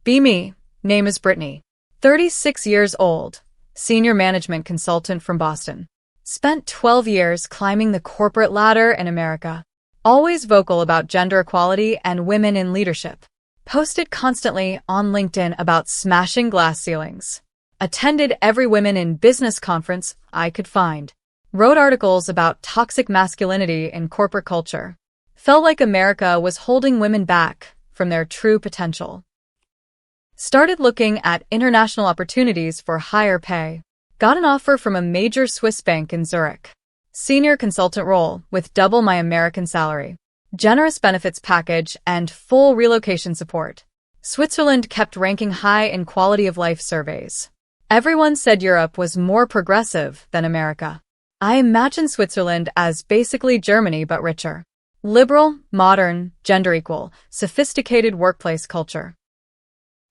Be me. Name is Brittany. 36 years old. Senior management consultant from Boston. Spent 12 years climbing the corporate ladder in America. Always vocal about gender equality and women in leadership. Posted constantly on LinkedIn about smashing glass ceilings. Attended every women in business conference I could find. Wrote articles about toxic masculinity in corporate culture. Felt like America was holding women back from their true potential. Started looking at international opportunities for higher pay. Got an offer from a major Swiss bank in Zurich. Senior consultant role with double my American salary. Generous benefits package and full relocation support. Switzerland kept ranking high in quality of life surveys. Everyone said Europe was more progressive than America. I imagine Switzerland as basically Germany but richer. Liberal, modern, gender equal, sophisticated workplace culture.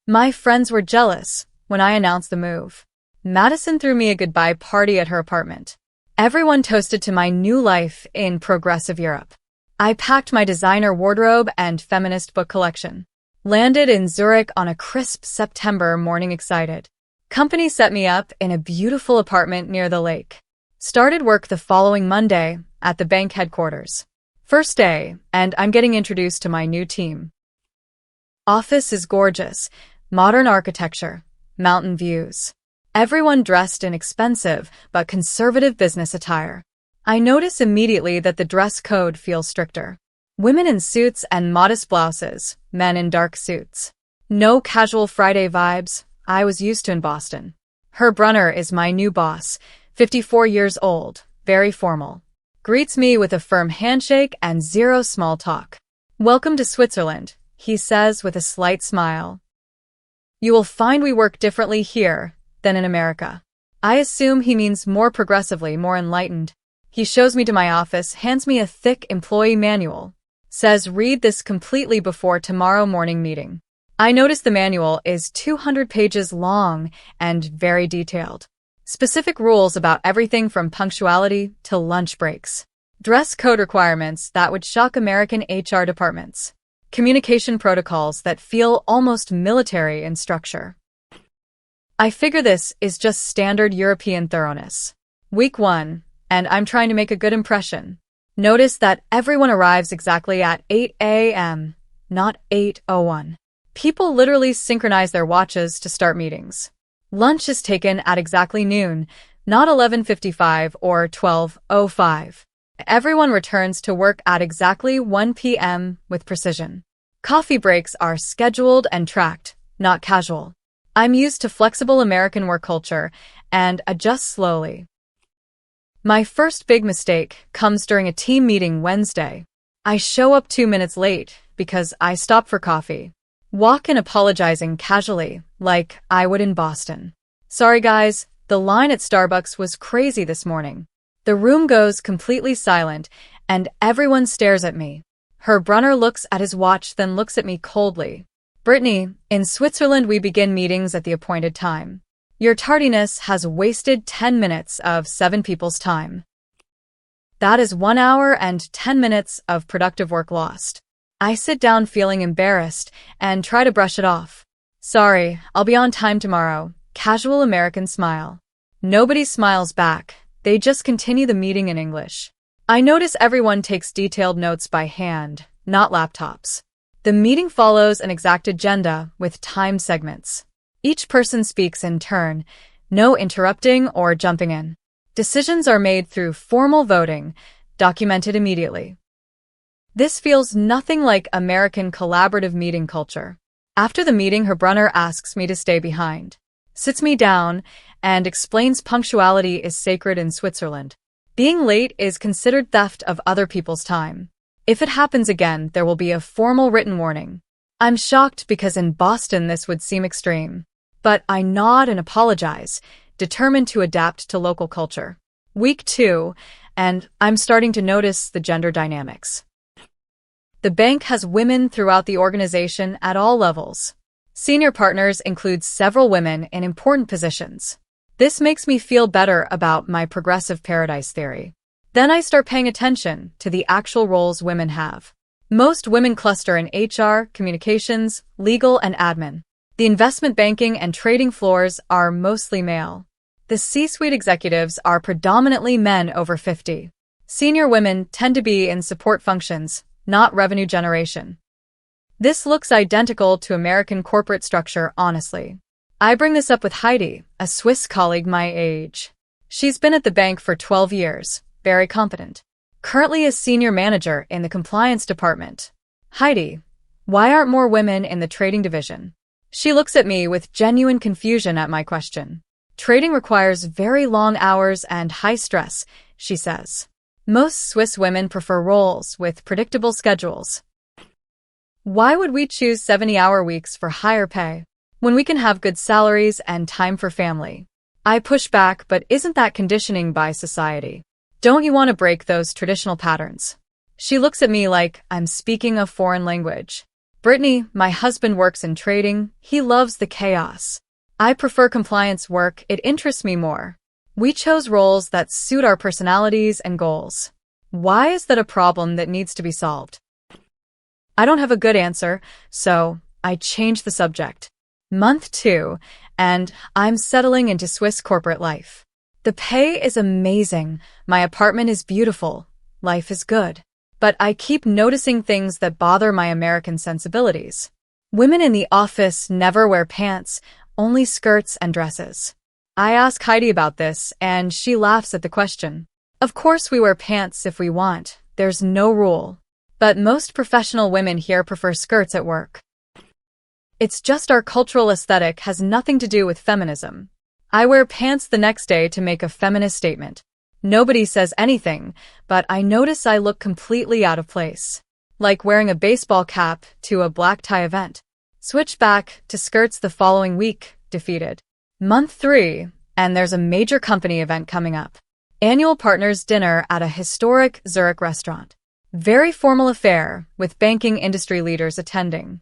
My friends were jealous when I announced the move. Madison threw me a goodbye party at her apartment. Everyone toasted to my new life in progressive Europe. I packed my designer wardrobe and feminist book collection. Landed in Zurich on a crisp September morning excited. Company set me up in a beautiful apartment near the lake. Started work the following Monday at the bank headquarters. First day, and I'm getting introduced to my new team. Office is gorgeous. Modern architecture. Mountain views. Everyone dressed in expensive but conservative business attire. I notice immediately that the dress code feels stricter. Women in suits and modest blouses, men in dark suits. No casual Friday vibes I was used to in Boston. Herr Brunner is my new boss, 54 years old, very formal. Greets me with a firm handshake and zero small talk. Welcome to Switzerland, he says with a slight smile. You will find we work differently here than in America. I assume he means more progressively, more enlightened. He shows me to my office, hands me a thick employee manual. Says read this completely before tomorrow morning meeting. I notice the manual is 200 pages long and very detailed. Specific rules about everything from punctuality to lunch breaks. Dress code requirements that would shock American HR departments. Communication protocols that feel almost military in structure. I figure this is just standard European thoroughness. Week 1, and I'm trying to make a good impression. Notice that everyone arrives exactly at 8 a.m., not 8:01. People literally synchronize their watches to start meetings. Lunch is taken at exactly noon, not 11:55 or 12:05. Everyone returns to work at exactly 1 p.m. with precision. Coffee breaks are scheduled and tracked, not casual. I'm used to flexible American work culture and adjust slowly. My first big mistake comes during a team meeting Wednesday. I show up 2 minutes late because I stop for coffee. Walk in apologizing casually, like I would in Boston. Sorry guys, the line at Starbucks was crazy this morning. The room goes completely silent, and everyone stares at me. Herr Brunner looks at his watch, then looks at me coldly. Brittany, in Switzerland we begin meetings at the appointed time. Your tardiness has wasted 10 minutes of 7 people's time. That is 1 hour and 10 minutes of productive work lost. I sit down feeling embarrassed and try to brush it off. Sorry, I'll be on time tomorrow. Casual American smile. Nobody smiles back. They just continue the meeting in English. I notice everyone takes detailed notes by hand, not laptops. The meeting follows an exact agenda with time segments. Each person speaks in turn, no interrupting or jumping in. Decisions are made through formal voting, documented immediately. This feels nothing like American collaborative meeting culture. After the meeting, Herr Brunner asks me to stay behind, sits me down, and explains punctuality is sacred in Switzerland. Being late is considered theft of other people's time. If it happens again, there will be a formal written warning. I'm shocked because in Boston this would seem extreme. But I nod and apologize, determined to adapt to local culture. Week 2, and I'm starting to notice the gender dynamics. The bank has women throughout the organization at all levels. Senior partners include several women in important positions. This makes me feel better about my progressive paradise theory. Then I start paying attention to the actual roles women have. Most women cluster in HR, communications, legal, and admin. The investment banking and trading floors are mostly male. The C-suite executives are predominantly men over 50. Senior women tend to be in support functions, not revenue generation. This looks identical to American corporate structure, honestly. I bring this up with Heidi, a Swiss colleague my age. She's been at the bank for 12 years, very competent. Currently a senior manager in the compliance department. Heidi, why aren't more women in the trading division? She looks at me with genuine confusion at my question. Trading requires very long hours and high stress, she says. Most Swiss women prefer roles with predictable schedules. Why would we choose 70-hour weeks for higher pay when we can have good salaries and time for family? I push back, but isn't that conditioning by society? Don't you want to break those traditional patterns? She looks at me like I'm speaking a foreign language. Brittany, my husband works in trading. He loves the chaos. I prefer compliance work. It interests me more. We chose roles that suit our personalities and goals. Why is that a problem that needs to be solved? I don't have a good answer, so I change the subject. Month 2, and I'm settling into Swiss corporate life. The pay is amazing. My apartment is beautiful. Life is good. But I keep noticing things that bother my American sensibilities. Women in the office never wear pants, only skirts and dresses. I ask Heidi about this, and she laughs at the question. Of course we wear pants if we want. There's no rule. But most professional women here prefer skirts at work. It's just our cultural aesthetic has nothing to do with feminism. I wear pants the next day to make a feminist statement. Nobody says anything, but I notice I look completely out of place. Like wearing a baseball cap to a black tie event. Switch back to skirts the following week, defeated. Month 3, and there's a major company event coming up. Annual partners dinner at a historic Zurich restaurant. Very formal affair, with banking industry leaders attending.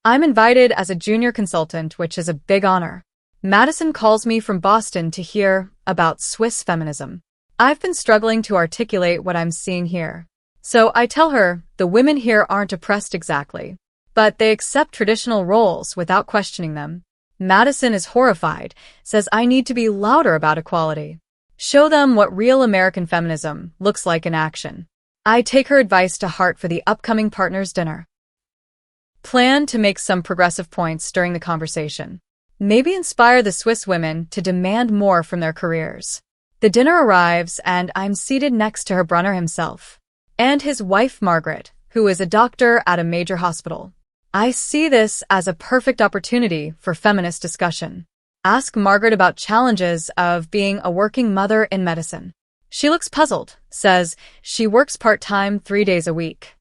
I'm invited as a junior consultant, which is a big honor. Madison calls me from Boston to hear about Swiss feminism. I've been struggling to articulate what I'm seeing here. So I tell her the women here aren't oppressed exactly, but they accept traditional roles without questioning them. Madison is horrified, says I need to be louder about equality. Show them what real American feminism looks like in action. I take her advice to heart for the upcoming partners' dinner. Plan to make some progressive points during the conversation. Maybe inspire the Swiss women to demand more from their careers. The dinner arrives, and I'm seated next to Herr Brunner himself, and his wife Margaret, who is a doctor at a major hospital. I see this as a perfect opportunity for feminist discussion. Ask Margaret about challenges of being a working mother in medicine. She looks puzzled, says she works part-time 3 days a week.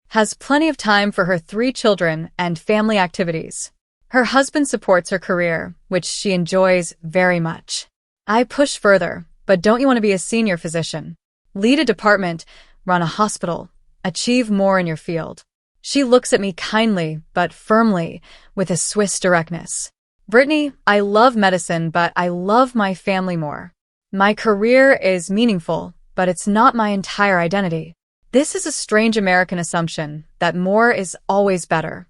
Has plenty of time for her 3 children and family activities. Her husband supports her career, which she enjoys very much. I push further, but don't you want to be a senior physician? Lead a department, run a hospital, achieve more in your field. She looks at me kindly, but firmly, with a Swiss directness. Brittany, I love medicine, but I love my family more. My career is meaningful, but it's not my entire identity. This is a strange American assumption that more is always better.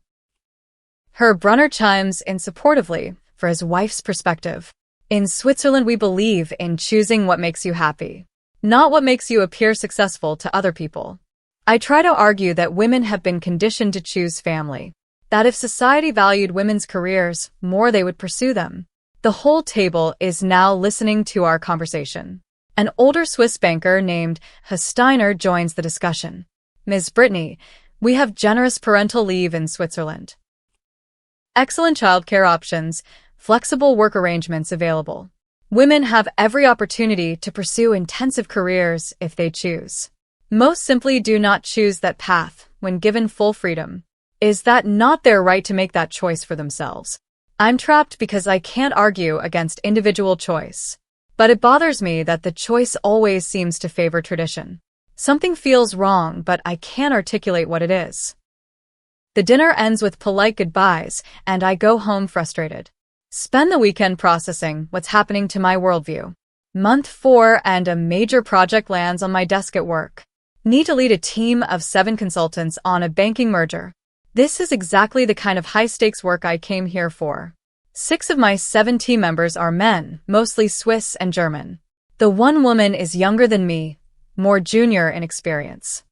Herr Brunner chimes in supportively for his wife's perspective. In Switzerland, we believe in choosing what makes you happy, not what makes you appear successful to other people. I try to argue that women have been conditioned to choose family, that if society valued women's careers more, they would pursue them. The whole table is now listening to our conversation. An older Swiss banker named Steiner joins the discussion. Ms. Brittany, we have generous parental leave in Switzerland. Excellent childcare options, flexible work arrangements available. Women have every opportunity to pursue intensive careers if they choose. Most simply do not choose that path when given full freedom. Is that not their right to make that choice for themselves? I'm trapped because I can't argue against individual choice. But it bothers me that the choice always seems to favor tradition. Something feels wrong, but I can't articulate what it is. The dinner ends with polite goodbyes, and I go home frustrated. Spend the weekend processing what's happening to my worldview. Month 4, and a major project lands on my desk at work. Need to lead a team of 7 consultants on a banking merger. This is exactly the kind of high-stakes work I came here for. 6 of my 7 team members are men, mostly Swiss and German. The one woman is younger than me, more junior in experience.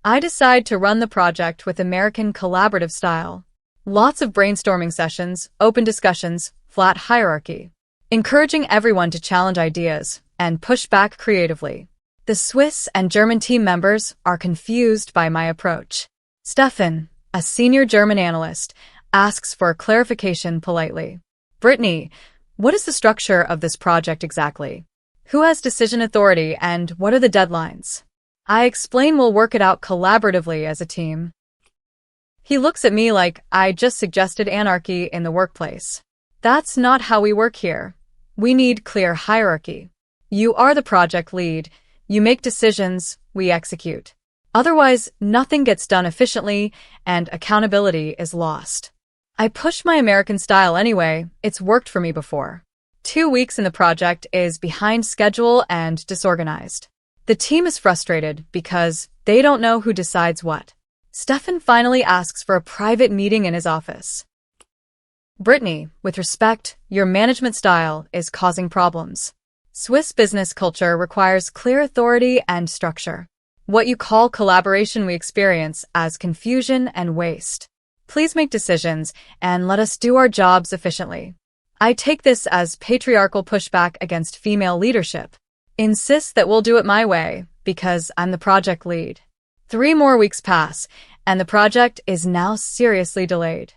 I decide to run the project with American collaborative style. Lots of brainstorming sessions, open discussions, flat hierarchy. Encouraging everyone to challenge ideas and push back creatively. The Swiss and German team members are confused by my approach. Stefan, a senior German analyst, asks for clarification politely. Brittany, what is the structure of this project exactly? Who has decision authority and what are the deadlines? I explain we'll work it out collaboratively as a team. He looks at me like I just suggested anarchy in the workplace. That's not how we work here. We need clear hierarchy. You are the project lead. You make decisions, we execute. Otherwise, nothing gets done efficiently and accountability is lost. I push my American style anyway. It's worked for me before. 2 weeks in the project is behind schedule and disorganized. The team is frustrated because they don't know who decides what. Stefan finally asks for a private meeting in his office. Brittany, with respect, your management style is causing problems. Swiss business culture requires clear authority and structure. What you call collaboration we experience as confusion and waste. Please make decisions and let us do our jobs efficiently. I take this as patriarchal pushback against female leadership. Insist that we'll do it my way because I'm the project lead. 3 more weeks pass, and the project is now seriously delayed.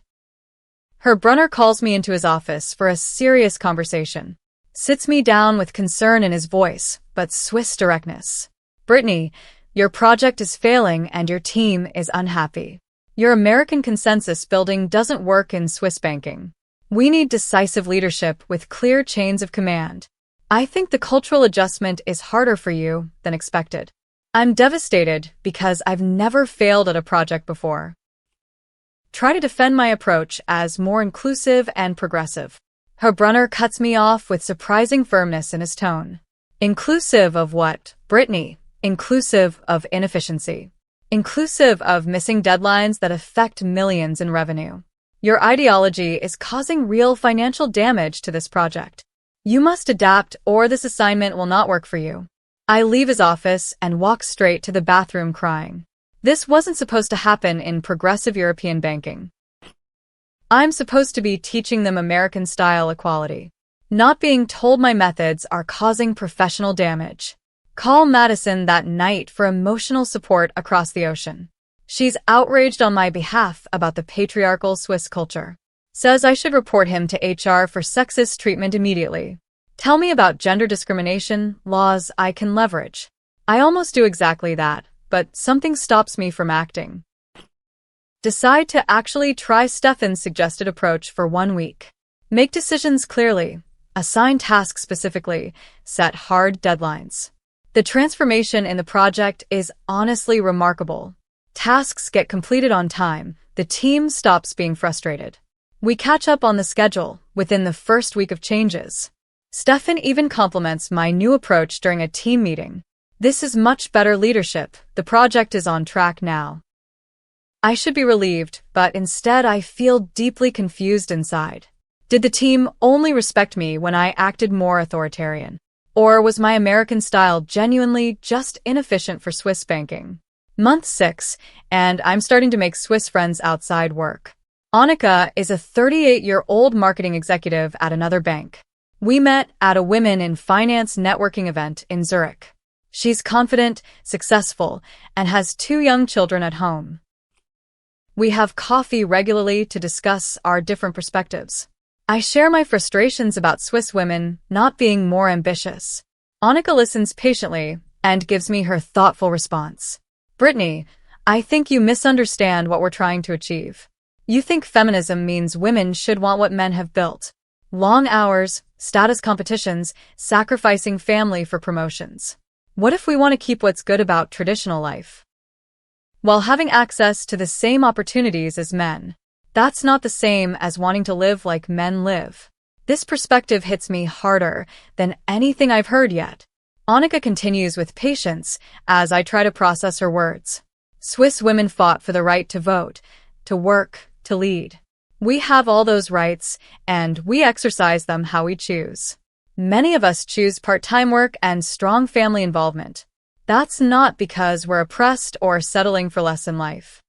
Herr Brunner calls me into his office for a serious conversation. Sits me down with concern in his voice, but Swiss directness. Brittany, your project is failing and your team is unhappy. Your American consensus building doesn't work in Swiss banking. We need decisive leadership with clear chains of command. I think the cultural adjustment is harder for you than expected. I'm devastated because I've never failed at a project before. Try to defend my approach as more inclusive and progressive. Herr Brunner cuts me off with surprising firmness in his tone. Inclusive of what, Brittany? Inclusive of inefficiency. Inclusive of missing deadlines that affect millions in revenue. Your ideology is causing real financial damage to this project. You must adapt or this assignment will not work for you. I leave his office and walk straight to the bathroom crying. This wasn't supposed to happen in progressive European banking. I'm supposed to be teaching them American-style equality. Not being told my methods are causing professional damage. Call Madison that night for emotional support across the ocean. She's outraged on my behalf about the patriarchal Swiss culture. Says I should report him to HR for sexist treatment immediately. Tell me about gender discrimination laws I can leverage. I almost do exactly that, but something stops me from acting. Decide to actually try Stefan's suggested approach for 1 week. Make decisions clearly, assign tasks specifically, set hard deadlines. The transformation in the project is honestly remarkable. Tasks get completed on time, the team stops being frustrated. We catch up on the schedule within the first week of changes. Stefan even compliments my new approach during a team meeting. This is much better leadership. The project is on track now. I should be relieved, but instead I feel deeply confused inside. Did the team only respect me when I acted more authoritarian? Or was my American style genuinely just inefficient for Swiss banking? Month 6, and I'm starting to make Swiss friends outside work. Annika is a 38-year-old marketing executive at another bank. We met at a Women in Finance networking event in Zurich. She's confident, successful, and has 2 young children at home. We have coffee regularly to discuss our different perspectives. I share my frustrations about Swiss women not being more ambitious. Annika listens patiently and gives me her thoughtful response. Brittany, I think you misunderstand what we're trying to achieve. You think feminism means women should want what men have built. Long hours, status competitions, sacrificing family for promotions. What if we want to keep what's good about traditional life, while having access to the same opportunities as men? That's not the same as wanting to live like men live. This perspective hits me harder than anything I've heard yet. Annika continues with patience as I try to process her words. Swiss women fought for the right to vote, to work, to lead. We have all those rights, and we exercise them how we choose. Many of us choose part-time work and strong family involvement. That's not because we're oppressed or settling for less in life.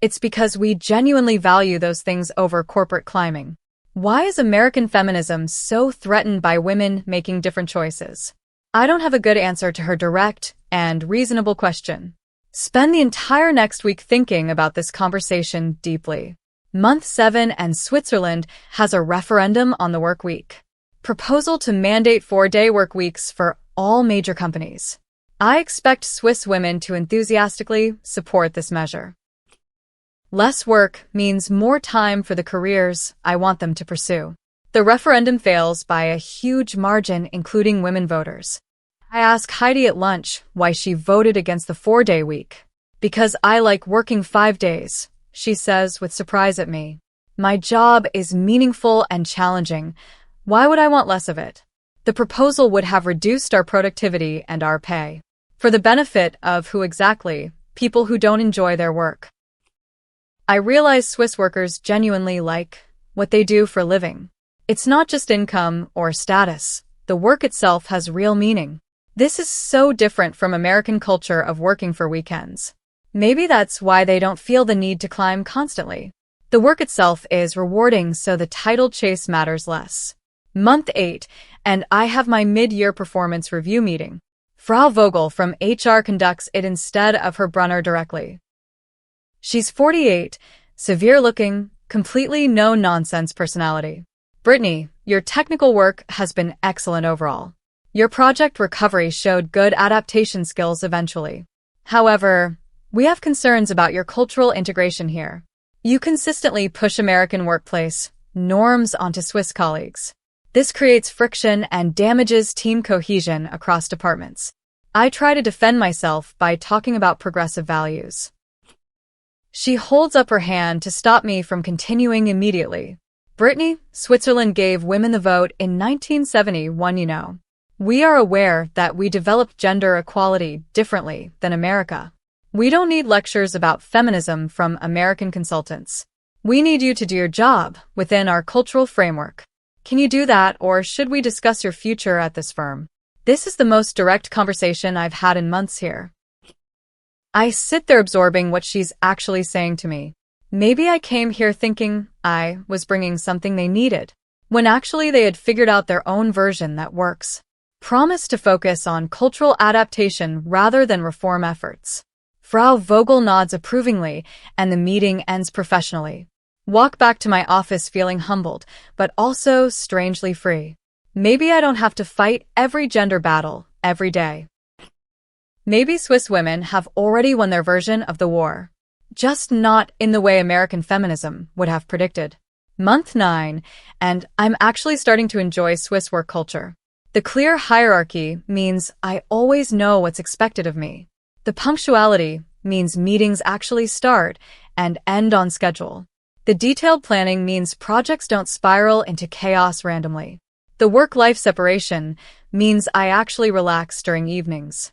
It's because we genuinely value those things over corporate climbing. Why is American feminism so threatened by women making different choices? I don't have a good answer to her direct and reasonable question. Spend the entire next week thinking about this conversation deeply. Month 7 and Switzerland has a referendum on the work week. Proposal to mandate 4-day work weeks for all major companies. I expect Swiss women to enthusiastically support this measure. Less work means more time for the careers I want them to pursue. The referendum fails by a huge margin, including women voters. I ask Heidi at lunch why she voted against the 4-day week. Because I like working 5 days, she says with surprise at me. My job is meaningful and challenging. Why would I want less of it? The proposal would have reduced our productivity and our pay. For the benefit of who exactly? People who don't enjoy their work. I realize Swiss workers genuinely like what they do for a living. It's not just income or status. The work itself has real meaning. This is so different from American culture of working for weekends. Maybe that's why they don't feel the need to climb constantly. The work itself is rewarding, so the title chase matters less. Month 8, and I have my mid-year performance review meeting. Frau Vogel from HR conducts it instead of her Brunner directly. She's 48, severe-looking, completely no-nonsense personality. Brittany, your technical work has been excellent overall. Your project recovery showed good adaptation skills eventually. However, we have concerns about your cultural integration here. You consistently push American workplace norms onto Swiss colleagues. This creates friction and damages team cohesion across departments. I try to defend myself by talking about progressive values. She holds up her hand to stop me from continuing immediately. Brittany, Switzerland gave women the vote in 1971, you know. We are aware that we developed gender equality differently than America. We don't need lectures about feminism from American consultants. We need you to do your job within our cultural framework. Can you do that, or should we discuss your future at this firm? This is the most direct conversation I've had in months here. I sit there absorbing what she's actually saying to me. Maybe I came here thinking I was bringing something they needed, when actually they had figured out their own version that works. Promise to focus on cultural adaptation rather than reform efforts. Frau Vogel nods approvingly, and the meeting ends professionally. Walk back to my office feeling humbled, but also strangely free. Maybe I don't have to fight every gender battle every day. Maybe Swiss women have already won their version of the war. Just not in the way American feminism would have predicted. Month 9, and I'm actually starting to enjoy Swiss work culture. The clear hierarchy means I always know what's expected of me. The punctuality means meetings actually start and end on schedule. The detailed planning means projects don't spiral into chaos randomly. The work-life separation means I actually relax during evenings.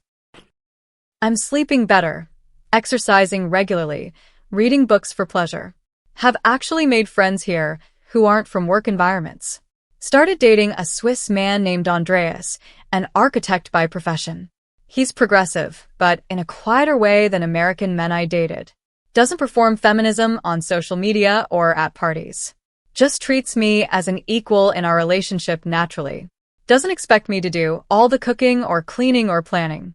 I'm sleeping better, exercising regularly, reading books for pleasure. Have actually made friends here who aren't from work environments. Started dating a Swiss man named Andreas, an architect by profession. He's progressive, but in a quieter way than American men I dated. Doesn't perform feminism on social media or at parties. Just treats me as an equal in our relationship naturally. Doesn't expect me to do all the cooking or cleaning or planning.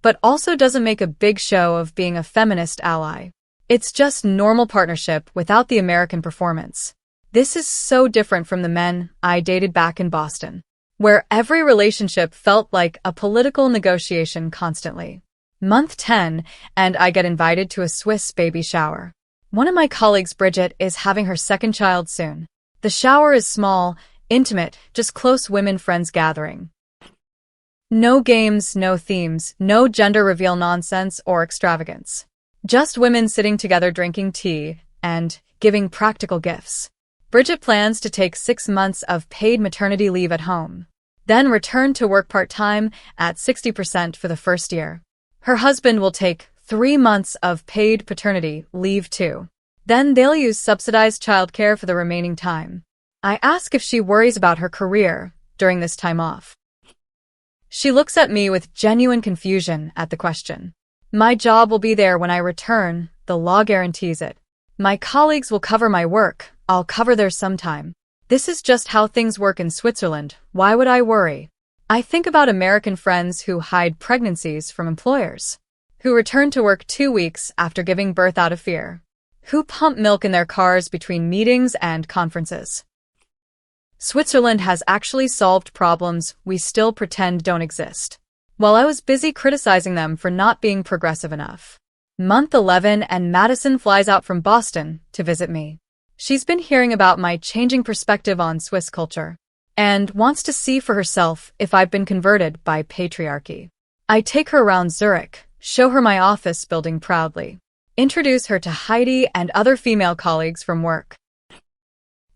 But also doesn't make a big show of being a feminist ally. It's just normal partnership without the American performance. This is so different from the men I dated back in Boston, where every relationship felt like a political negotiation constantly. Month 10, and I get invited to a Swiss baby shower. One of my colleagues, Bridget, is having her second child soon. The shower is small, intimate, just close women friends gathering. No games, no themes, no gender reveal nonsense or extravagance. Just women sitting together drinking tea and giving practical gifts. Bridget plans to take 6 months of paid maternity leave at home, then return to work part-time at 60% for the first year. Her husband will take 3 months of paid paternity leave too. Then they'll use subsidized childcare for the remaining time. I ask if she worries about her career during this time off. She looks at me with genuine confusion at the question. My job will be there when I return, the law guarantees it. My colleagues will cover my work, I'll cover theirs sometime. This is just how things work in Switzerland, why would I worry? I think about American friends who hide pregnancies from employers, who return to work 2 weeks after giving birth out of fear, who pump milk in their cars between meetings and conferences. Switzerland has actually solved problems we still pretend don't exist. While I was busy criticizing them for not being progressive enough. Month 11 and Madison flies out from Boston to visit me. She's been hearing about my changing perspective on Swiss culture and wants to see for herself if I've been converted by patriarchy. I take her around Zurich, show her my office building proudly, introduce her to Heidi and other female colleagues from work,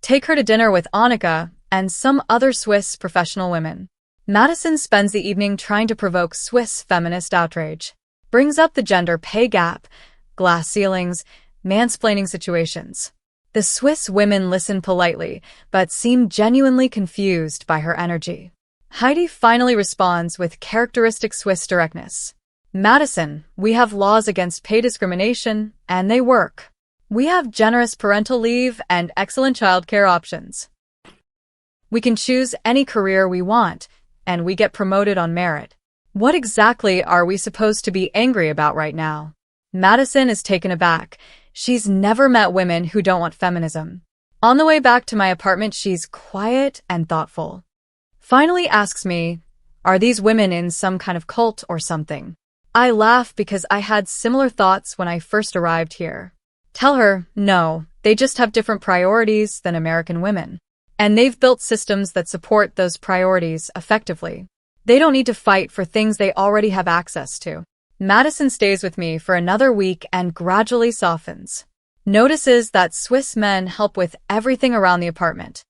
take her to dinner with Annika and some other Swiss professional women. Madison spends the evening trying to provoke Swiss feminist outrage, brings up the gender pay gap, glass ceilings, mansplaining situations. The Swiss women listen politely, but seem genuinely confused by her energy. Heidi finally responds with characteristic Swiss directness. Madison, we have laws against pay discrimination, and they work. We have generous parental leave and excellent childcare options. We can choose any career we want, and we get promoted on merit. What exactly are we supposed to be angry about right now? Madison is taken aback. She's never met women who don't want feminism. On the way back to my apartment, she's quiet and thoughtful. Finally asks me, are these women in some kind of cult or something? I laugh because I had similar thoughts when I first arrived here. Tell her, no, they just have different priorities than American women. And they've built systems that support those priorities effectively. They don't need to fight for things they already have access to. Madison stays with me for another week and gradually softens. Notices that Swiss men help with everything around the apartment.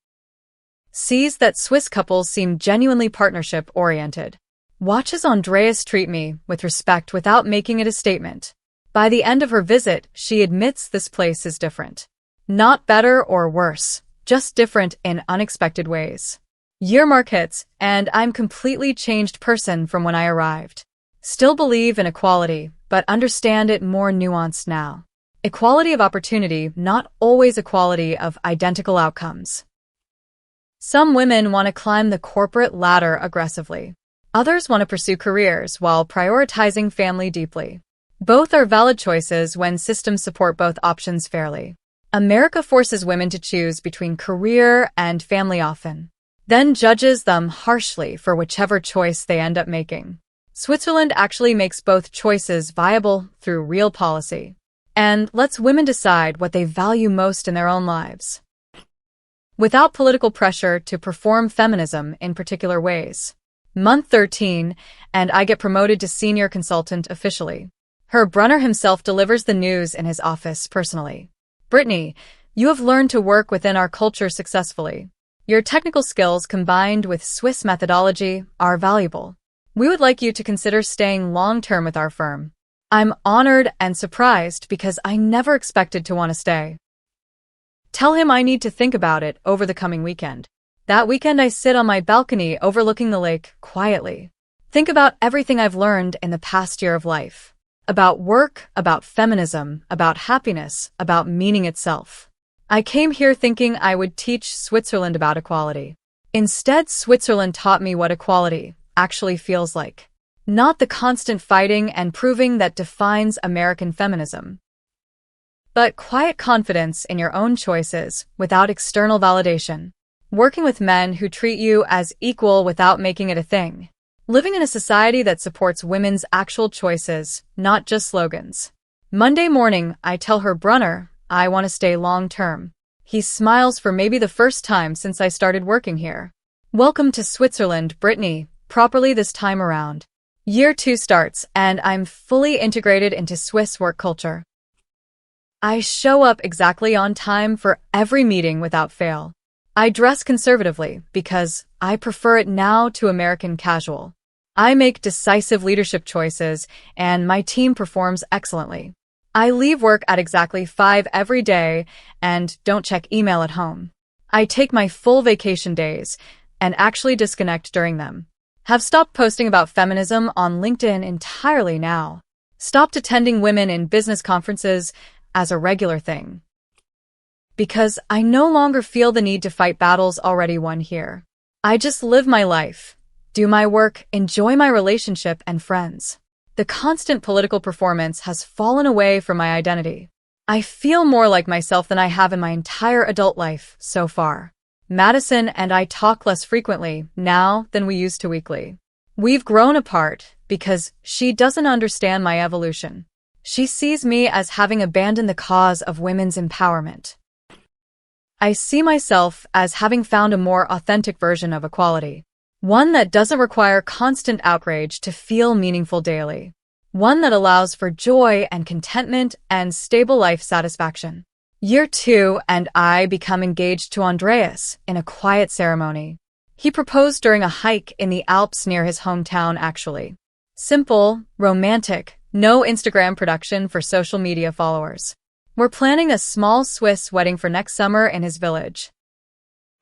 Sees that Swiss couples seem genuinely partnership-oriented. Watches Andreas treat me with respect without making it a statement. By the end of her visit, she admits this place is different. Not better or worse, just different in unexpected ways. Year mark hits, and I'm completely changed person from when I arrived. Still believe in equality, but understand it more nuanced now. Equality of opportunity, not always equality of identical outcomes. Some women want to climb the corporate ladder aggressively. Others want to pursue careers while prioritizing family deeply. Both are valid choices when systems support both options fairly. America forces women to choose between career and family often, then judges them harshly for whichever choice they end up making. Switzerland actually makes both choices viable through real policy, and lets women decide what they value most in their own lives, without political pressure to perform feminism in particular ways. Month 13, and I get promoted to senior consultant officially. Herr Brunner himself delivers the news in his office personally. Brittany, you have learned to work within our culture successfully. Your technical skills combined with Swiss methodology are valuable. We would like you to consider staying long-term with our firm. I'm honored and surprised because I never expected to want to stay. Tell him I need to think about it over the coming weekend. That weekend I sit on my balcony overlooking the lake quietly. Think about everything I've learned in the past year of life. About work, about feminism, about happiness, about meaning itself. I came here thinking I would teach Switzerland about equality. Instead, Switzerland taught me what equality actually feels like. Not the constant fighting and proving that defines American feminism, but quiet confidence in your own choices without external validation. Working with men who treat you as equal without making it a thing. Living in a society that supports women's actual choices, not just slogans. Monday morning, I tell Herr Brunner I want to stay long-term. He smiles for maybe the first time since I started working here. Welcome to Switzerland, Brittany, properly this time around. Year 2 starts, and I'm fully integrated into Swiss work culture. I show up exactly on time for every meeting without fail. I dress conservatively because I prefer it now to American casual. I make decisive leadership choices, and my team performs excellently. I leave work at exactly 5 every day and don't check email at home. I take my full vacation days and actually disconnect during them. Have stopped posting about feminism on LinkedIn entirely now. Stopped attending women in business conferences as a regular thing. Because I no longer feel the need to fight battles already won here. I just live my life, do my work, enjoy my relationship and friends. The constant political performance has fallen away from my identity. I feel more like myself than I have in my entire adult life so far. Madison and I talk less frequently now than we used to weekly. We've grown apart because she doesn't understand my evolution. She sees me as having abandoned the cause of women's empowerment. I see myself as having found a more authentic version of equality. One that doesn't require constant outrage to feel meaningful daily. One that allows for joy and contentment and stable life satisfaction. Year 2 and I become engaged to Andreas in a quiet ceremony. He proposed during a hike in the Alps near his hometown actually. Simple, romantic, no Instagram production for social media followers. We're planning a small Swiss wedding for next summer in his village.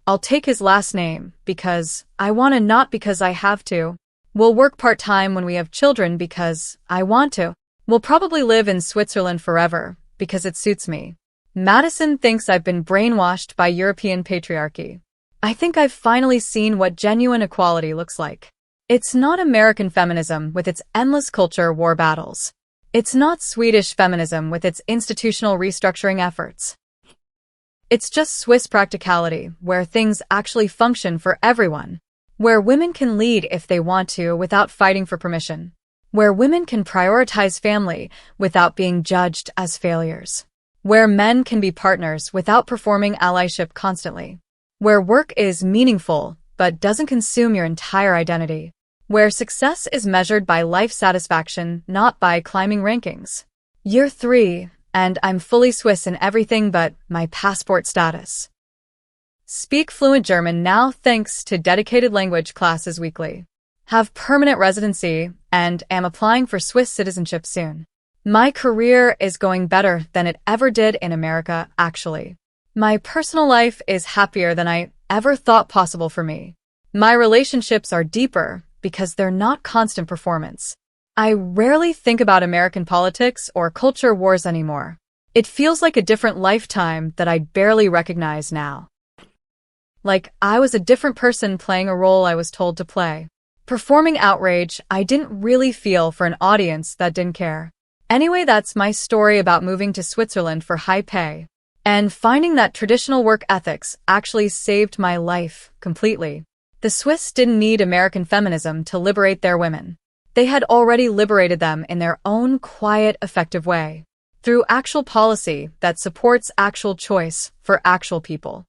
I'll take his last name because I want to, not because I have to. We'll work part-time when we have children because I want to. We'll probably live in Switzerland forever because it suits me. Madison thinks I've been brainwashed by European patriarchy. I think I've finally seen what genuine equality looks like. It's not American feminism with its endless culture war battles. It's not Swedish feminism with its institutional restructuring efforts. It's just Swiss practicality, where things actually function for everyone. Where women can lead if they want to without fighting for permission. Where women can prioritize family without being judged as failures. Where men can be partners without performing allyship constantly. Where work is meaningful but doesn't consume your entire identity. Where success is measured by life satisfaction, not by climbing rankings. Year 3, and I'm fully Swiss in everything but my passport status. Speak fluent German now thanks to dedicated language classes weekly. Have permanent residency and am applying for Swiss citizenship soon. My career is going better than it ever did in America, actually. My personal life is happier than I ever thought possible for me. My relationships are deeper because they're not constant performance. I rarely think about American politics or culture wars anymore. It feels like a different lifetime that I barely recognize now. Like I was a different person playing a role I was told to play. Performing outrage I didn't really feel for an audience that didn't care. Anyway, that's my story about moving to Switzerland for high pay. And finding that traditional work ethics actually saved my life completely. The Swiss didn't need American feminism to liberate their women. They had already liberated them in their own quiet, effective way. Through actual policy that supports actual choice for actual people.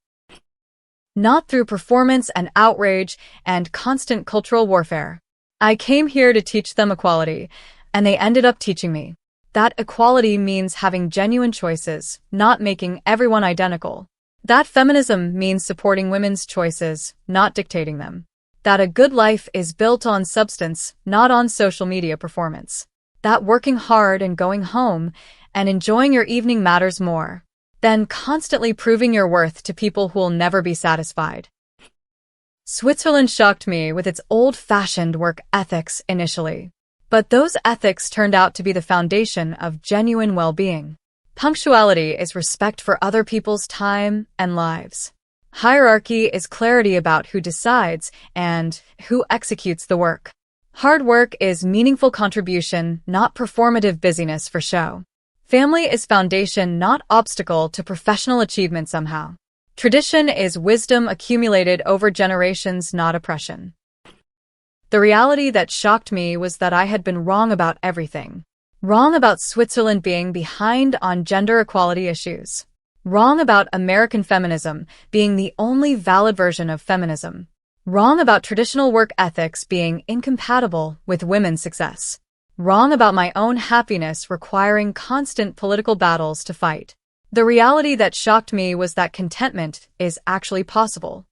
Not through performance and outrage and constant cultural warfare. I came here to teach them equality, and they ended up teaching me. That equality means having genuine choices, not making everyone identical. That feminism means supporting women's choices, not dictating them. That a good life is built on substance, not on social media performance. That working hard and going home and enjoying your evening matters more than constantly proving your worth to people who will never be satisfied. Switzerland shocked me with its old-fashioned work ethics initially. But those ethics turned out to be the foundation of genuine well-being. Punctuality is respect for other people's time and lives. Hierarchy is clarity about who decides and who executes the work. Hard work is meaningful contribution, not performative busyness for show. Family is foundation, not obstacle to professional achievement somehow. Tradition is wisdom accumulated over generations, not oppression. The reality that shocked me was that I had been wrong about everything. Wrong about Switzerland being behind on gender equality issues. Wrong about American feminism being the only valid version of feminism. Wrong about traditional work ethics being incompatible with women's success. Wrong about my own happiness requiring constant political battles to fight. The reality that shocked me was that contentment is actually possible.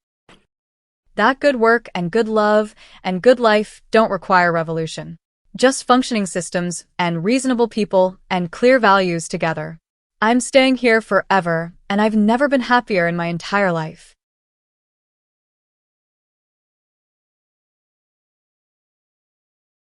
That good work and good love and good life don't require revolution. Just functioning systems and reasonable people and clear values together. I'm staying here forever, and I've never been happier in my entire life.